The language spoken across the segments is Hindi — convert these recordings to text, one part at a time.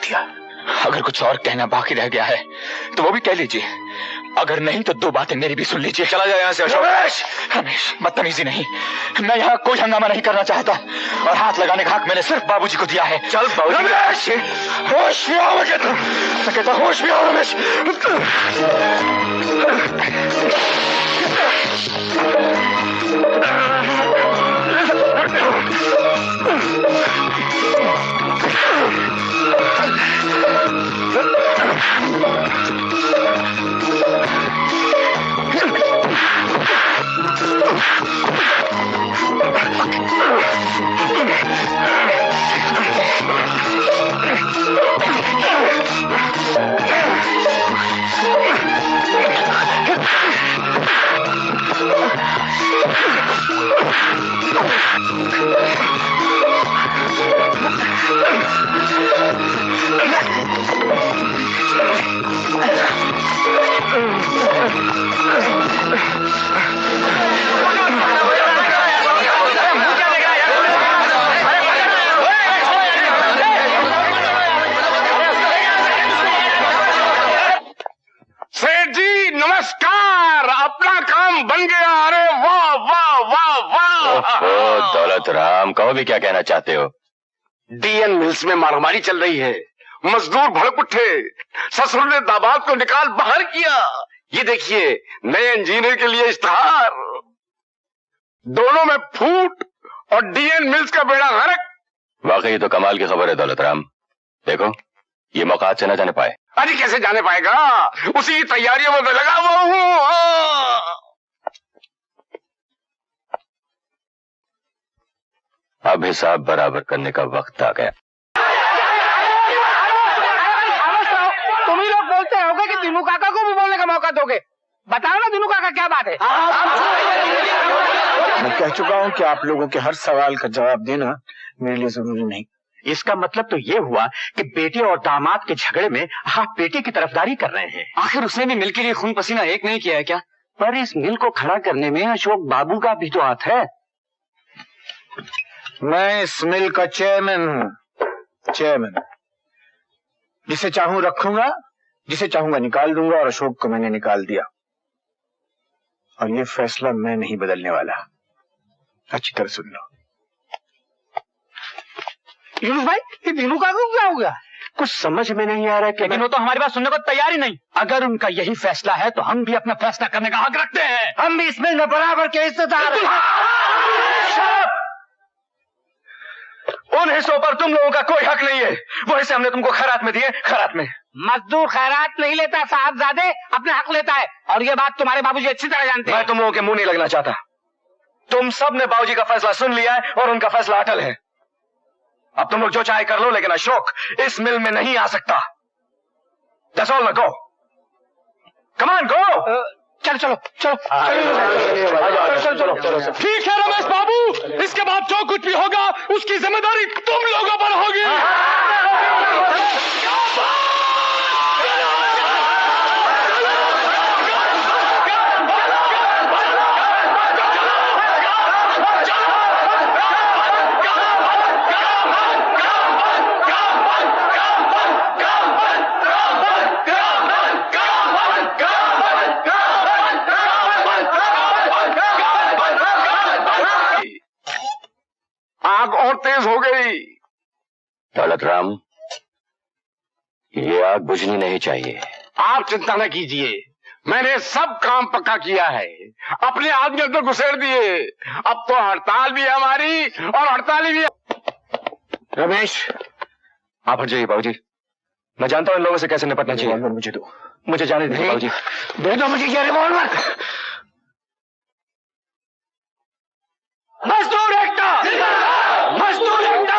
दिया। अगर कुछ और कहना बाकी रह गया है तो वो भी कह लीजिए, अगर नहीं तो दो बातें मेरी भी सुन लीजिए। चला जाए यहाँ से अशोक। रमेश, बदतमीजी नहीं, मैं यहाँ कोई हंगामा नहीं करना चाहता और हाथ लगाने का हक मैंने सिर्फ बाबूजी को दिया है। चल बाबूजी। रमेश, होश में आओ, मैं कहता होश में आओ रमेश। सेठ जी नमस्कार, अपना काम बन गया। अरे वाह वाह वाह वाह। दौलत राम, कहो भी क्या कहना चाहते हो? डीएन मिल्स में मारामारी चल रही है, मजदूर भड़क उठे, ससुर ने दामाद को निकाल बाहर किया। ये देखिए नए इंजीनियर के लिए इश्तेहार, दोनों में फूट और डीएन मिल्स का बेड़ा गर्क। वाकई तो कमाल की खबर है दौलत राम। देखो ये मौका से न जाने पाए। अरे कैसे जाने पाएगा, उसी की तैयारियों में मैं लगा हुआ हूँ। अब हिसाब बराबर करने का वक्त आ गया। तुम ही लोग बोलते होगे कि दिनू काका को भी बोलने का मौका दोगे। बताओ ना दिनू काका क्या बात है। मैं कह चुका हूँ कि आप लोगों के हर सवाल का जवाब देना मेरे लिए जरूरी नहीं। इसका मतलब तो ये हुआ कि बेटे और दामाद के झगड़े में आप बेटे की तरफदारी कर रहे हैं। आखिर उसने भी मिल के लिए खून पसीना एक नहीं किया है क्या? पर इस मिल को खड़ा करने में अशोक बाबू का भी तो हाथ है। मैं इस मिल का चेयरमैन हूँ, चेयरमैन। जिसे चाहूं रखूंगा, जिसे चाहूंगा निकाल दूंगा, और अशोक को मैंने निकाल दिया और ये फैसला मैं नहीं बदलने वाला। अच्छी तरह सुन लो। यूनुस भाई, ये दिनू काका को क्या हो गया? कुछ समझ में नहीं आ रहा है। लेकिन वो तो हमारी बात सुनने को तैयार ही नहीं। अगर उनका यही फैसला है तो हम भी अपना फैसला करने का हक रखते हैं। हम भी इस मिल में बराबर के हिस्सेदार हैं। उन हिस्सों पर तुम लोगों का कोई हक नहीं है। वो हिस्से हमने तुमको खैरात में दिए, खैरात में। मजदूर खैरात नहीं लेता साहबजादे, अपने हक लेता है, और ये बात तुम्हारे बाबूजी अच्छी तरह जानते हैं। मैं तुम लोगों के मुंह नहीं लगना चाहता। तुम सब ने बाबूजी का फैसला सुन लिया है और उनका फैसला अटल है। अब तुम लोग जो चाहे कर लो, लेकिन अशोक इस मिल में नहीं आ सकता। That's all, go. Come on, go. चलो चलो चलो चलो। ठीक है रमेश बाबू, इसके बाद जो कुछ भी होगा उसकी जिम्मेदारी तुम लोगों पर होगी। आग और तेज हो गई। दौलत राम, ये आग बुझनी नहीं चाहिए। आप चिंता न कीजिए, मैंने सब काम पक्का किया है, अपने आदमी अंदर घुसेड़ दिए। अब तो हड़ताल भी है हमारी और हड़ताली भी है। रमेश, आप हट जाइए बाबूजी। मैं जानता हूं इन लोगों से कैसे निपटना चाहिए। मुझे दो, मुझे जाने दीजिए बाबूजी। दे दो मुझे ये रिवॉल्वर। मजदूर एकता, मजदूर एकता,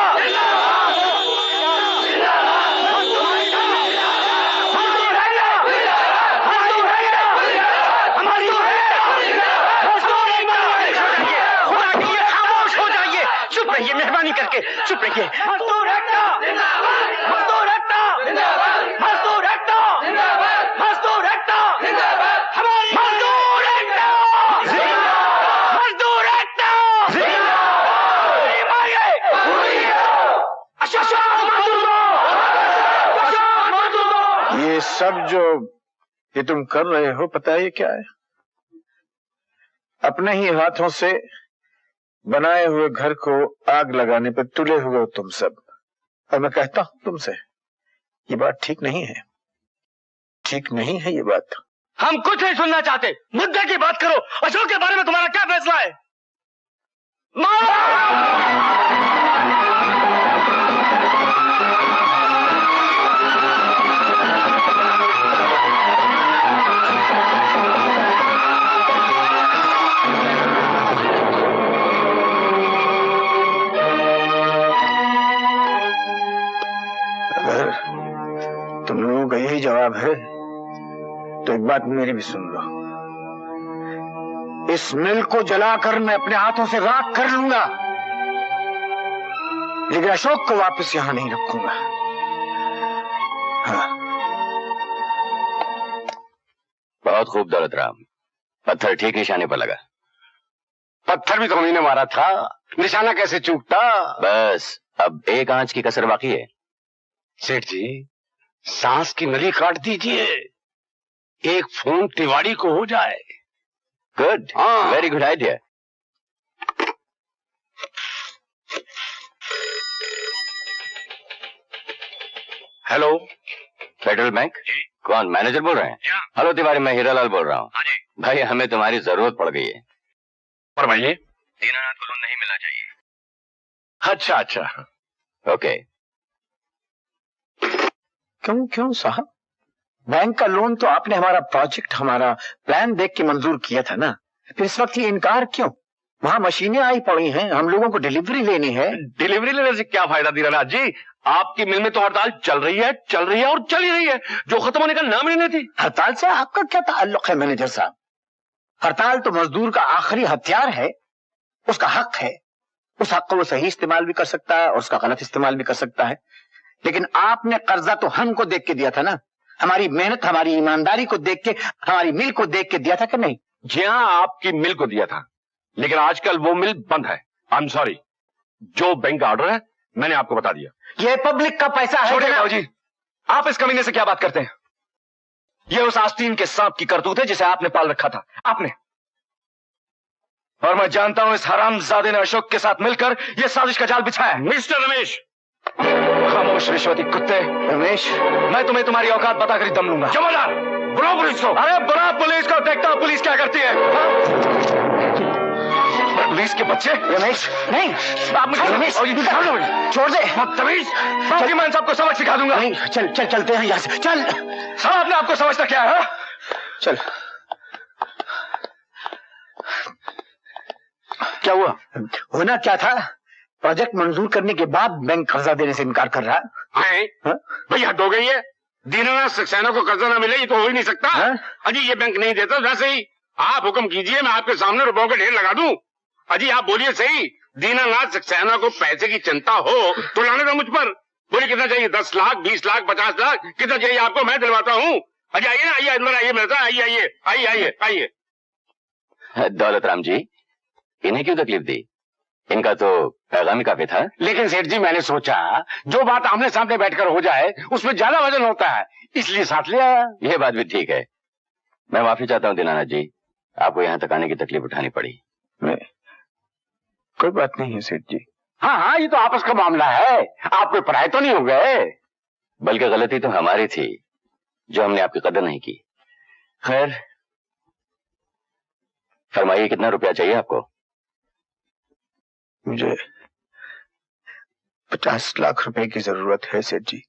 ये मेहरबानी करके चुप रहिए। मजदूर एकता, मजदूर एकता, मजदूर एकता, मजदूर एकता, हमारी मजदूर एकता, मजदूर एकता, ये सब जो ये तुम कर रहे हो, पता है ये क्या है? अपने ही हाथों से बनाए हुए घर को आग लगाने पर तुले हुए हो तुम सब। और मैं कहता हूं तुमसे, ये बात ठीक नहीं है, ठीक नहीं है ये बात। हम कुछ नहीं सुनना चाहते, मुद्दे की बात करो। अशोक के बारे में तुम्हारा क्या फैसला है? अगर तुम लोगों का यही जवाब है तो एक बात मेरी भी सुन लो। इस मिल को जलाकर मैं अपने हाथों से राख कर लूंगा, लेकिन अशोक को वापस यहां नहीं रखूंगा। हाँ। बहुत खूब दौलत राम, पत्थर ठीक निशाने पर लगा। पत्थर भी तो हमने मारा था, निशाना कैसे चूकता? बस अब एक आंच की कसर बाकी है। सेठ जी, सांस की नली काट दीजिए, एक फोन तिवारी को हो जाए। गुड, हाँ। Very good idea. Hello, federal bank? कौन, मैनेजर बोल रहे हैं? हेलो तिवारी, मैं हीरालाल बोल रहा हूँ। भाई हमें तुम्हारी जरूरत पड़ गई है। फरमाइए। दीनानाथ को लोन नहीं मिलना चाहिए। अच्छा अच्छा, ओके। क्यों क्यों साहब? बैंक का लोन तो आपने हमारा प्रोजेक्ट, हमारा प्लान देख के मंजूर किया था ना, फिर इस वक्त ये इनकार क्यों? वहां मशीनें आई पड़ी हैं, हम लोगों को डिलीवरी लेनी है। डिलीवरी लेने से क्या फायदा दीनानाथ जी? आपकी मिल में तो हड़ताल चल रही है और चल ही रही है, जो खत्म होने का नाम ही नहीं थी। हड़ताल से आपका क्या ताल्लुक है मैनेजर साहब? हड़ताल तो मजदूर का आखिरी हथियार है, उसका हक है। उस हक को वो सही इस्तेमाल भी कर सकता है और उसका गलत इस्तेमाल भी कर सकता है। लेकिन आपने कर्जा तो हमको देख के दिया था ना, हमारी मेहनत, हमारी ईमानदारी को देख के, हमारी मिल को देख के दिया था कि नहीं? जी हाँ, आपकी मिल को दिया था, लेकिन आजकल वो मिल बंद है। आई एम सॉरी, जो बैंक का ऑर्डर है मैंने आपको बता दिया। ये पब्लिक का पैसा है। छोड़िए बाबूजी, आप इस कमीने से क्या बात करते हैं? ये उस आस्तीन के सांप की करतूत है जिसे आपने पाल रखा था, आपने। और मैं जानता हूं इस हरामजादे ने अशोक के साथ मिलकर यह साजिश का जाल बिछाया है। मिस्टर रमेश, खामोश रिश्वती कुत्ते। रमेश, मैं तुम्हें तुम्हारी औकात बताकर ही दम लूंगा। जमादार बुलाओ पुलिस को। अरे बुला पुलिस को, देखता हूं पुलिस क्या करती है। पुलिस के बच्चे। रमेश नहीं, आप मुझे रमेश, छोड़ दे। बदतमीज, बाकी मैं इन सबको सबक सिखा दूंगा। नहीं, चलते हैं यहाँ से, चल। साहब ने आपको समझता क्या है? चल। क्या हुआ? होना क्या था? प्रोजेक्ट मंजूर करने के बाद बैंक कर्जा देने से इनकार कर रहा है। है भैया, हद हो गई है। दीनानाथ सक्सेना को कर्जा ना मिले ये तो हो ही नहीं सकता। अजी ये बैंक नहीं देता, वैसे ही आप हुक्म कीजिए, मैं आपके सामने रुपयों का ढेर लगा दूं। अजी आप बोलिए सही, दीनानाथ सक्सेना को पैसे की चिंता हो तो लाने दो मुझ पर। बोलिए कितना चाहिए? 10 लाख, 20 लाख, 50 लाख, कितना चाहिए आपको? मैं दिलवाता हूँ। अजी आइए ना, आइए अंदर आइए, मेरे साथ आइए, आइए आइए आइए आइए। दौलत राम जी, इन्हें क्यों तकलीफ दी? इनका तो पैगाम ही काफी था। लेकिन सेठ जी, मैंने सोचा जो बात आमने सामने बैठकर हो जाए उसमें ज्यादा वजन होता है, इसलिए साथ ले आया। यह बात भी ठीक है। मैं माफी चाहता हूँ दीनानाथ जी, आपको यहाँ तक आने की तकलीफ उठानी पड़ी। कोई बात नहीं है सेठ जी। हाँ हाँ, ये तो आपस का मामला है, आप कोई पराये तो नहीं हो गए। बल्कि गलती तो हमारी थी जो हमने आपकी कदर नहीं की। खैर, फरमाइए कितना रुपया चाहिए आपको? मुझे 50 लाख रुपए की जरूरत है सेठ जी।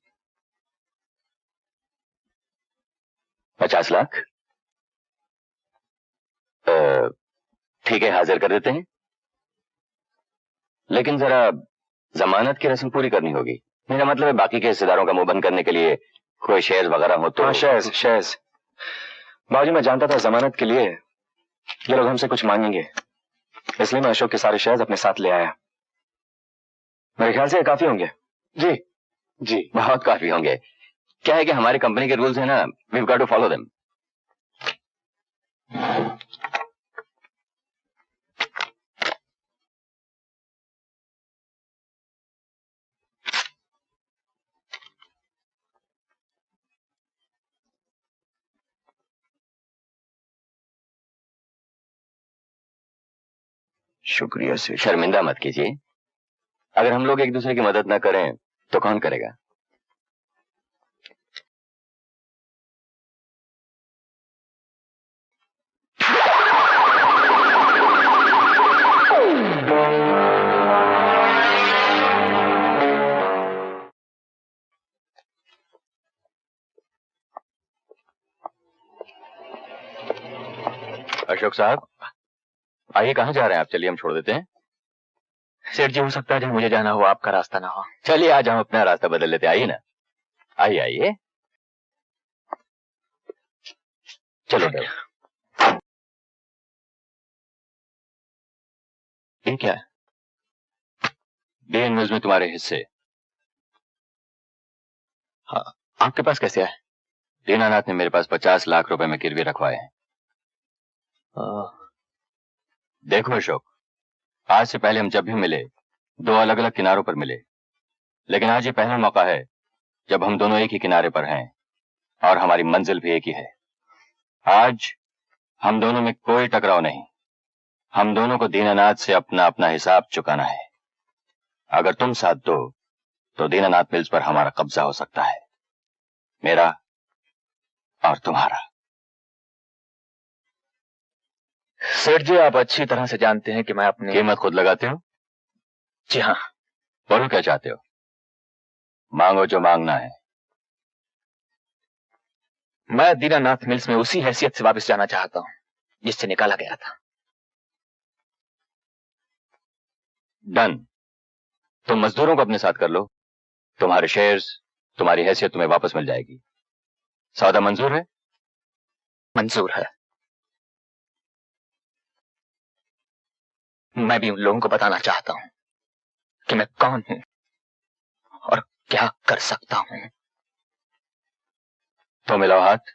50 लाख? ठीक है, हाजिर कर देते हैं, लेकिन जरा जमानत की रस्म पूरी करनी होगी। मेरा मतलब है बाकी के हिस्सेदारों का मुंह बंद करने के लिए कोई शेयर वगैरह हो तो। हाँ, शेयर्स। बाबूजी मैं जानता था जमानत के लिए ये लोग हमसे कुछ मांगेंगे, इसलिए मैं अशोक के सारे शेयर्स अपने साथ ले आया। मेरे ख्याल से ये काफी होंगे। जी जी, बहुत काफी होंगे। क्या है कि हमारी कंपनी के रूल्स है ना, we got to follow them. शुक्रिया सेठ। शर्मिंदा मत कीजिए। अगर हम लोग एक दूसरे की मदद न करें तो कौन करेगा? अशोक साहब, आइए। कहाँ जा रहे हैं आप? चलिए हम छोड़ देते हैं। सेठ जी, हो सकता है जहाँ मुझे जाना हो आपका रास्ता ना हो। चलिए आज हम अपना रास्ता बदल लेते हैं। आइए ना, आइए आइए। चलो देव। ये क्या है? डीएन मिल्स में तुम्हारे हिस्से। हाँ, आपके पास कैसे आए? दीनानाथ ने मेरे पास 50 लाख रुपए में गिरवी रखवाए हैं। देखो अशोक, आज से पहले हम जब भी मिले दो अलग अलग किनारों पर मिले, लेकिन आज ये पहला मौका है जब हम दोनों एक ही किनारे पर हैं और हमारी मंजिल भी एक ही है। आज हम दोनों में कोई टकराव नहीं। हम दोनों को दीनानाथ से अपना अपना हिसाब चुकाना है। अगर तुम साथ दो तो दीनानाथ मिल्स पर हमारा कब्जा हो सकता है, मेरा और तुम्हारा। सेठ जी, आप अच्छी तरह से जानते हैं कि मैं अपनी कीमत खुद लगाते हो। जी हाँ। बोलो क्या चाहते हो? मांगो जो मांगना है। मैं दीनानाथ मिल्स में उसी हैसियत से वापस जाना चाहता हूं जिससे निकाला गया था। डन। तुम मजदूरों को अपने साथ कर लो। तुम्हारे शेयर्स, तुम्हारी हैसियत तुम्हें वापस मिल जाएगी। सौदा मंजूर है? मंजूर है। मैं भी उन लोगों को बताना चाहता हूं कि मैं कौन हूं और क्या कर सकता हूं। तो मिलाओ हाथ।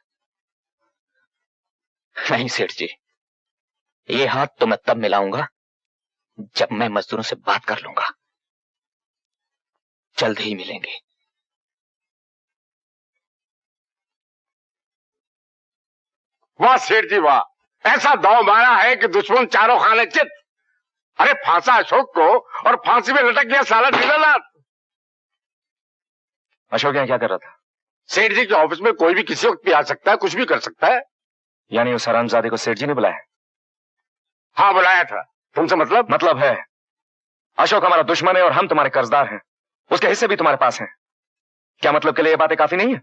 नहीं सेठ जी, ये हाथ तो मैं तब मिलाऊंगा जब मैं मजदूरों से बात कर लूंगा। जल्द ही मिलेंगे। वाह सेठ जी वाह, ऐसा दांव मारा है कि दुश्मन चारों खाने चित। अरे फांसा अशोक को और फांसी में लटक गया साला दीनानाथ। अशोक यहाँ क्या कर रहा था? सेठ जी के ऑफिस में कोई भी किसी वक्त भी आ सकता है, कुछ भी कर सकता है। यानी उस हरामजादे को सेठ जी ने बुलाया? हाँ बुलाया था। तुमसे मतलब है अशोक हमारा दुश्मन है और हम तुम्हारे कर्जदार हैं। उसके हिस्से भी तुम्हारे पास हैं। क्या मतलब के लिए ये बातें काफी नहीं है?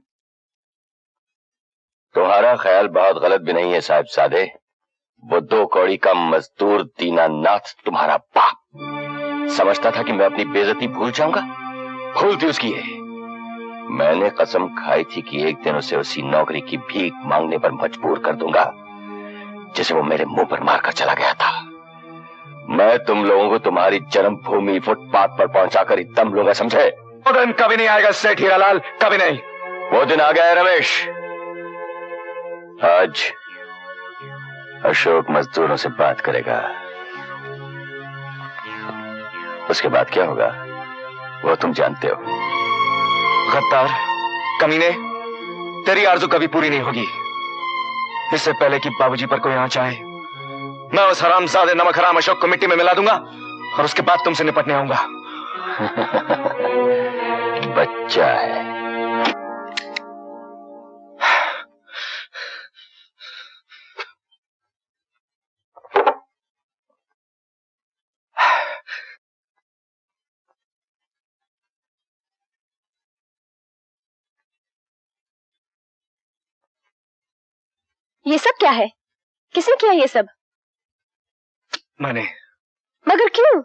तुम्हारा ख्याल बहुत गलत भी नहीं है साहब सादे। वो 2 कौड़ी का मजदूर दीनानाथ तुम्हारा बाप समझता था कि मैं अपनी बेइज्जती भूल जाऊंगा। भूल थी उसकी है। मैंने कसम खाई थी कि एक दिन उसे उसी नौकरी की भीख मांगने पर मजबूर कर दूंगा जिसे वो मेरे मुंह पर मारकर चला गया था। मैं तुम लोगों को तुम्हारी जन्मभूमि फुटपाथ पर पहुंचाकर ही दम लूंगा, समझे? वो दिन कभी नहीं आएगा सेठ हीरालाल, कभी नहीं। वो दिन आ गया है रमेश। आज अशोक मजदूरों से बात करेगा। उसके बाद क्या होगा वो तुम जानते हो। गद्दार, कमीने, तेरी आरज़ू कभी पूरी नहीं होगी। इससे पहले कि बाबूजी पर कोई आंच आए, मैं उस हरामजादे नमक हराम अशोक को मिट्टी में मिला दूंगा और उसके बाद तुमसे निपटने आऊंगा। बच्चा है। ये सब क्या है? किसने किया ये सब? मैंने। मगर क्यों?